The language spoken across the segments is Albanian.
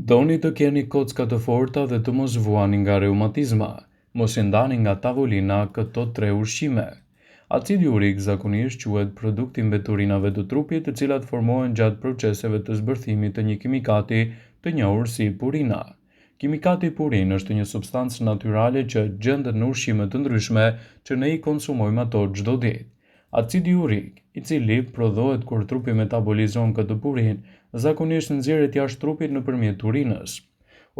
Doni të keni kocka të forta dhe të mos vuani nga reumatizma. Mos i ndani nga tavolina këto 3 ushqime. Acidi urik zakonisht quhet produkt i mbeturinave të trupit, të cilat formohen gjatë proceseve të zbërthimit të një kimikati të njohur si purina. Kimikati purin është një substancë natyrale që gjendet në ushqime të ndryshme që ne i konsumojmë ato çdo ditë. Acidi urik, i cili prodhohet kur trupi metabolizon këtë purin, zakonisht nxjerret jashtë trupit nëpërmjet urinës.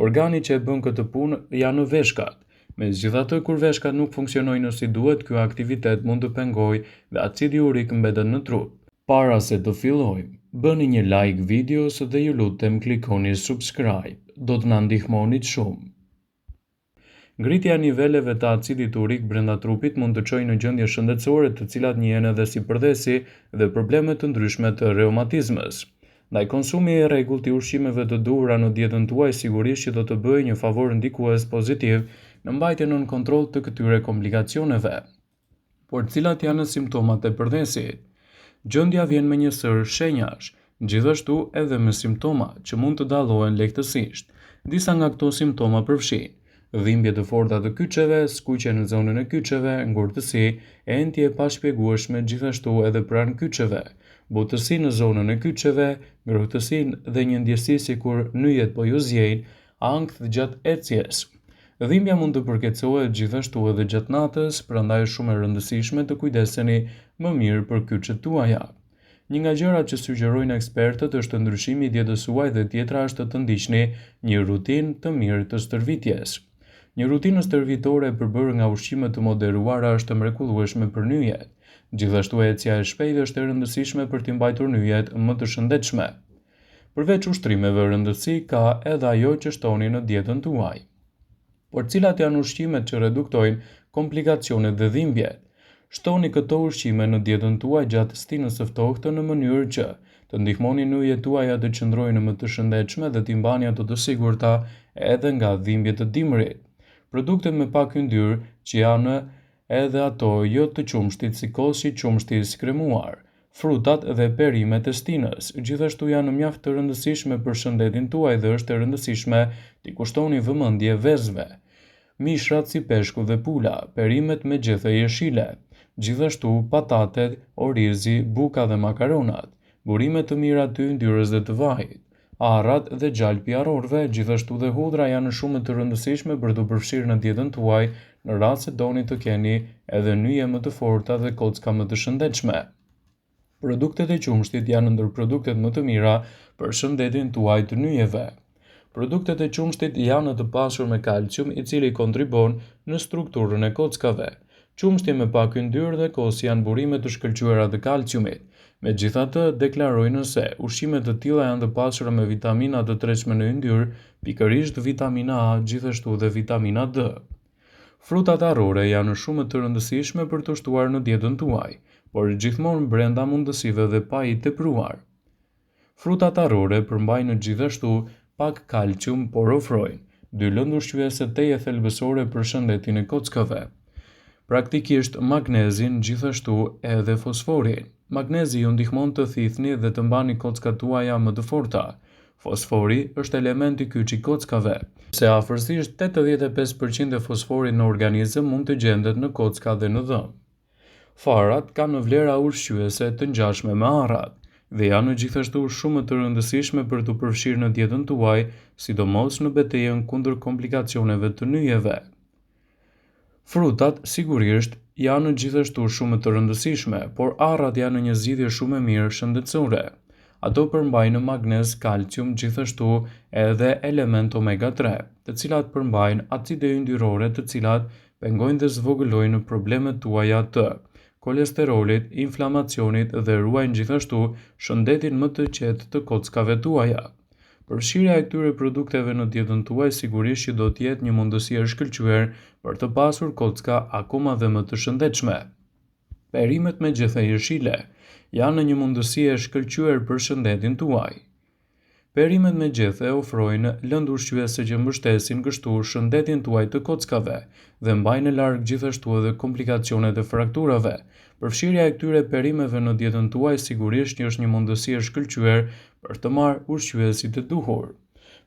Organi që e bën këtë punë janë veshkat. Megjithatë, kur veshkat nuk funksionojnë si duhet, ky aktivitet mund të pengojë dhe acidi urik mbetet në trup. Para se të fillojmë, bëni një like videos dhe ju lutem klikoni subscribe. Do të na ndihmonit shumë. Ngritja e niveleve të acidit urik brenda trupit mund të çojë në gjendje shëndetësore, të cilat njihen edhe si përdhesi dhe probleme të ndryshme të reumatizmës. Ndaj konsumi i rregullt i ushqimeve të duhura në dietën tuaj sigurisht që do të bëjë një favor ndikues pozitiv në mbajtjen nën kontroll të këtyre komplikacioneve. Por cilat janë simptomat e përdhesit? Gjendja vjen me një sër shenjash, gjithashtu edhe me simptoma që mund të dallohen lehtësisht. Disa nga këto simptoma përfshijnë dhimbje të forta të kyçeve, skuqje në zonën e kyçeve, ngurtësi, entje e pashpjegueshme gjithashtu edhe pranë kyçeve, butësi në zonën e kyçeve, ngrohtësi dhe një ndjesi sikur nyjet po ju zjejnë, ankth gjatë ecjes. Dhimbja mund të përkeçohet gjithashtu edhe gjatë natës, prandaj është shumë e rëndësishme të kujdeseni më mirë për kyçet tuaja. Një nga gjërat që sugjerojnë ekspertët është ndryshimi i dietës suaj dhe tjetra është të ndiqni një rutinë të mirë të stërvitjes. Një rutinë stërvitore e përbërë nga ushqime të moderuara është mrekullueshme për nyjet. Gjithashtu ecja e shpejtë është e rëndësishme për t'i mbajtur nyjet më të shëndetshme. Përveç ushtrimeve rëndësi ka edhe ajo që shtoni në dietën tuaj. Por cilat janë ushqimet që reduktojnë komplikacionet dhe dhimbjet? Shtoni këto ushqime në dietën tuaj gjatë stinës së ftohtë në mënyrë që të ndihmoni nyjet tuaja të qëndrojnë më të shëndetshme dhe t'i mbani ato të sigurta edhe nga dhimbjet e dimrit. Produktet me pak yndyrë që janë edhe ato jo të qumshtit si kosi, qumshti i skremuar, frutat dhe perimet e stinës, gjithashtu janë mjaft të rëndësishme për shëndetin tuaj dhe është e rëndësishme t'i kushtoni vëmendje vezëve. Mishrat si peshku dhe pula, perimet me gjethe jeshile, gjithashtu patatet, orizi, buka dhe makaronat, burime të mira të yndyrës dhe të vajit. Arrat dhe gjalpi i arrorëve, gjithashtu dhe hudhra janë shumë të rëndësishme për të përfshirë në dietën tuaj në rast se doni të keni edhe nyje më të forta dhe kocka më të shëndetshme. Produktet e qumshtit janë ndër produktet më të mira për shëndetin tuaj të nyjeve. Produktet e qumshtit janë të pasur me kalcium, i cili kontribon në strukturën e kockave. Qumshti me pak yndyrë dhe kosi janë burime të shkëlqyera të kalciumit. Megjithatë, deklarojnë se ushqimet të tilla janë të pasura me vitamina të tërshme në yndyrë, pikërisht vitamina A, gjithashtu dhe vitamina D. Frutat arrore janë shumë të rëndësishme për të shtuar në dietën tuaj, por gjithmonë brenda mundësive dhe pa i tepruar. Frutat arrore përmbajnë gjithashtu pak kalcium, por ofrojnë dy lëndë ushqyese teje thelbësore për shëndetin e kockave. Praktikisht magnezin, gjithashtu edhe fosforin. Magnezi ju ndihmon të thithni dhe të mbani kockat tuaja më të forta. Fosfori është element i kyç i kockave, se afërsisht 85% e fosforit në organizëm mund të gjendet në kocka dhe në dhëmbë. Farat kanë vlera ushqyese të ngjashme me arrat dhe janë gjithashtu shumë të rëndësishme për të përfshirë në dietën tuaj, sidomos në betejën kundër komplikacioneve të nyjeve. Frutat sigurisht janë gjithashtu shumë të rëndësishme, por arrat janë një zgjidhje shumë e mirë shëndetësore. Ato përmbajnë magnez, kalcium, gjithashtu edhe element omega 3, të cilat përmbajnë acide yndyrore të cilat pengojnë dhe zvogëlojnë problemet tuaja të kolesterolit, inflamacionit dhe ruajnë gjithashtu shëndetin më të qetë të kockave tuaja. Përfshirja e këtyre produkteve në dietën tuaj sigurisht që do të jetë një mundësi e shkëlqyer për të pasur kocka akoma dhe më të shëndetshme. Perimet me gjethe jeshile janë një mundësi e shkëlqyer për shëndetin tuaj. Perimet me gjethe ofrojnë lëndë ushqyese që mbështesin kështu shëndetin tuaj të kockave dhe mbajnë larg gjithashtu edhe komplikacionet e frakturave. Përfshirja e këtyre perimeve në dietën tuaj sigurisht është një mundësi e shkëlqyer për të marrë ushqyesit e duhur.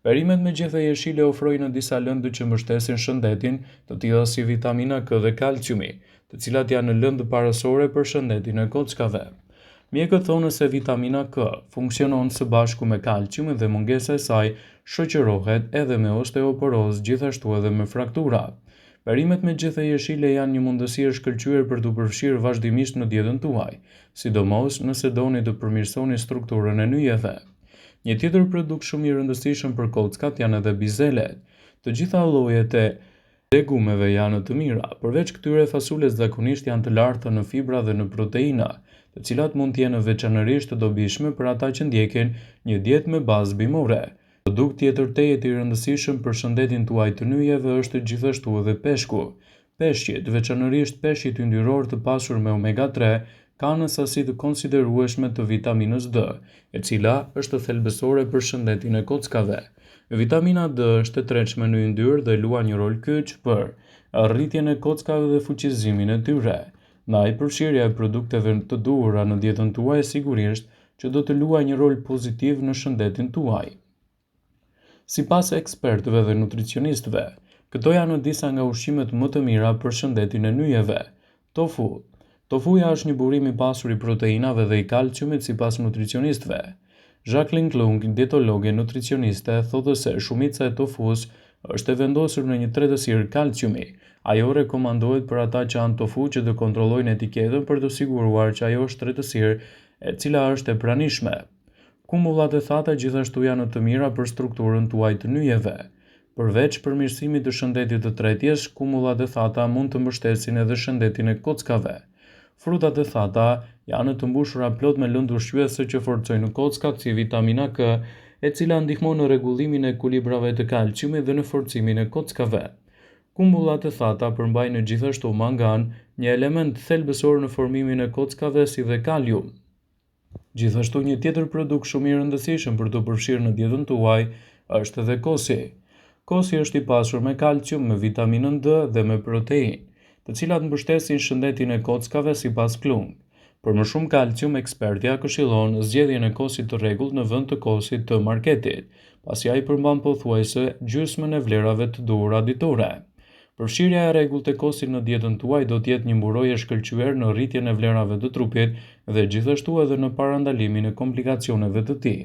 Perimet me gjethe jeshile ofrojnë disa lëndë që mbështesin shëndetin, të tilla si vitamina K dhe kalciumi, të cilat janë lëndë parësore për shëndetin e kockave. Mjekët thonë se vitamina K funksionon së bashku me kalcium dhe mungesa e saj shoqërohet edhe me osteoporozë, gjithashtu edhe me fraktura. Perimet me gjethe jeshile janë një mundësi e shkëlqyer për t'u përfshirë vazhdimisht në dietën tuaj, sidomos nëse doni të përmirësoni strukturën e nyjeve. Një tjetër produkt shumë i rëndësishëm për kockat janë edhe bizelet. Të gjitha llojet e legumeve janë të mira, përveç këtyre fasulet zakonisht janë të larta në fibra dhe në proteina, të cilat mund të jenë veçanërisht të dobishme për ata që ndjekin një dietë me bazë bimore. Produkt tjetër tejet i rëndësishëm për shëndetin tuaj të nyjeve është gjithashtu edhe peshku. Peshqit, veçanërisht peshqit yndyror të pasur me omega-3, kanë sasi të konsiderueshme të vitaminës D, e cila është thelbësore për shëndetin e kockave. Vitamina D është e tretshme në yndyrë dhe luan një rol kyç për rritjen e kockave dhe fuqizimin e tyre. Ndaj përfshirja e produkteve të duhura në dietën tuaj sigurisht që do të luajë një rol pozitiv në shëndetin tuaj. Sipas ekspertëve dhe nutricionistëve, këto janë disa nga ushqimet më të mira për shëndetin e nyjeve. Tofu. Tofuja është një burim i pasur i proteinave dhe i kalciumit sipas nutricionistëve. Jacqueline Klung, dietologe nutricioniste, thotë se shumica e tofus është e vendosur në një tretësirë kalciumi. Ajo rekomandohet për ata që han tofu që të kontrollojnë etiketën për të siguruar që ajo është tretësirë e cila është e pranishme. Kumullat e thata gjithashtu janë të mira për strukturën tuaj të nyjeve. Përveç përmirësimit të shëndetit të tretjes, kumullat e thata mund të mbështesin edhe shëndetin e kockave. Frutat e thata janë të mbushura plot me lëndë ushqyese që forcojnë kockat si vitamina K, e cila ndihmon në rregullimin e ekuilibrave të kalciumit dhe në forcimin e kockave. Kumullat e thata përmbajnë gjithashtu mangan, një element thelbësor në formimin e kockave si dhe kalium. Gjithashtu një tjetër produkt shumë i rëndësishëm për të përfshirë në dietën tuaj është edhe kosi. Kosi është i pasur me kalcium, me vitaminën D dhe me proteinë, të cilat mbështesin shëndetin e kockave sipas Klung. Për më shumë kalcium, ekspertja këshillon zgjedhjen e kosit të rregullt në vend të kosit të marketit, pasi ai përmban pothuajse gjysmën e vlerave të duhura ditore. Përfshirja e rregullt e kosit në dietën tuaj do të jetë një mburojë e shkëlqyer në rritjen e vlerave të trupit dhe gjithashtu edhe në parandalimin e komplikacioneve të tij.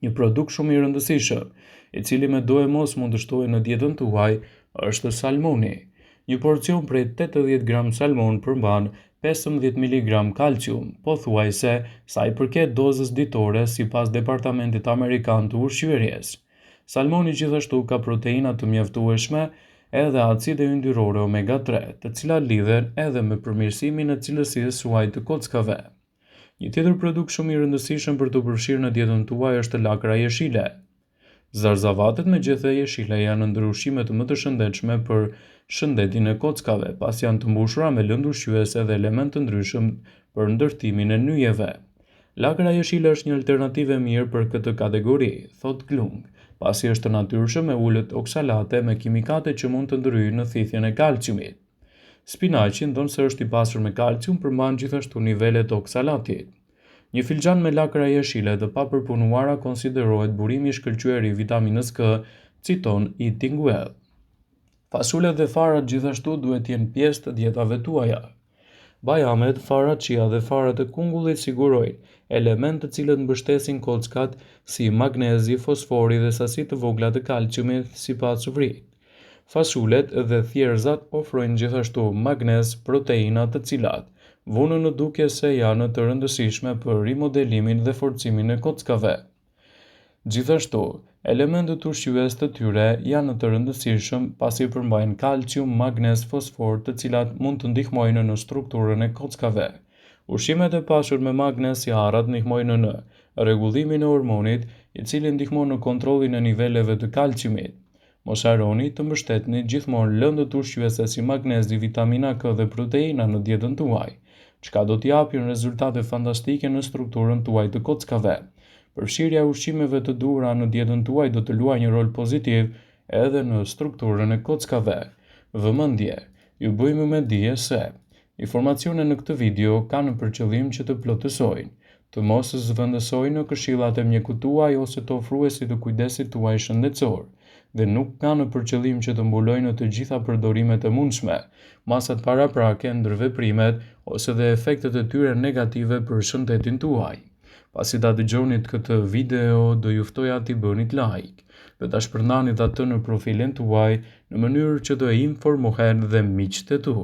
Një produkt shumë i rëndësishëm, i cili me do e mos mund të shtohet në dietën tuaj, është salmoni. Një porcion prej 80 gram salmon përmban 15 mg kalcium, pothuajse sa i përket dozës ditore sipas Departamentit Amerikan të Ushqyerjes. Salmoni gjithashtu ka proteina të mjaftueshme edhe acide yndyrore omega-3, të cilat lidhen edhe me përmirësimin e cilësisë suaj të kockave. Një tjetër produkt shumë i rëndësishëm për të përfshirë në dietën tuaj është lakra jeshile. Zarzavatet me gjethe jeshile janë ndër ushqimet më të shëndetshme për shëndetin e kockave, pas janë të mbushura me lëndë ushqyese dhe elementë të ndryshëm për ndërtimin e nyjeve. Lakra jeshile është një alternativë e mirë për këtë kategori, thot Klung, pasi është natyrshëm me ulët oksalate me kimikate që mund të ndryjnë në thithjen e kalciumit. Spinaqi, ndonë është i pasur me kalcium, përmban gjithashtu nivelet e oksalatit. Një filxhan me lakra jeshile të papërpunuara konsiderohet burimi i shkëlqyer i vitaminës K, citon Eating Well. Fasulet dhe farat gjithashtu duhet të jenë pjesë të dietave tuaja. Bajamet, farat chia dhe farat e kungullit sigurojnë elementë të cilët mbështesin kockat si magnezi, fosfori dhe sasi të vogla të kalciumit sipas uvrit. Fasulet dhe thjerëzat ofrojnë gjithashtu magnez, proteina të cilat vunën në dukje se janë të rëndësishme për rimodelimin dhe forcimin e kockave. Gjithashtu, elementët ushqyes të tyre janë të rëndësishëm pasi përmbajnë kalcium, magnez, fosfor, të cilat mund të ndihmojnë në strukturën e kockave. Ushqimet e pasur me magnez si arrat ndihmojnë në rregullimin e hormonit, i cili ndihmon në kontrollin e niveleve të kalciumit. Mos harroni të mbështetni gjithmonë lëndët ushqyese si magnezi, vitamina K dhe proteina në dietën tuaj, çka do t'i japin rezultate fantastike në strukturën tuaj të kockave. Përfshirja e ushqimeve të duhura në dietën tuaj do të luajë një rol pozitiv edhe në strukturën e kockave. Vëmendje, ju bëjmë me dije se informacionet në këtë video kanë për qëllim që të plotësojnë, Të mos zëvendësojnë në këshillat e mjekut tuaj ose të ofruesit të kujdesit tuaj shëndetësor, dhe nuk kanë për qëllim që të mbulojnë të gjitha përdorimet e mundshme, masat paraprake, ndërveprimet ose dhe efektet e tyre negative për shëndetin tuaj. Pasi ta dëgjonit këtë video, do ju ftoja t'i bënit like dhe ta shpërndanit atë në profilin tuaj në mënyrë që të informohen dhe miqtë e tu.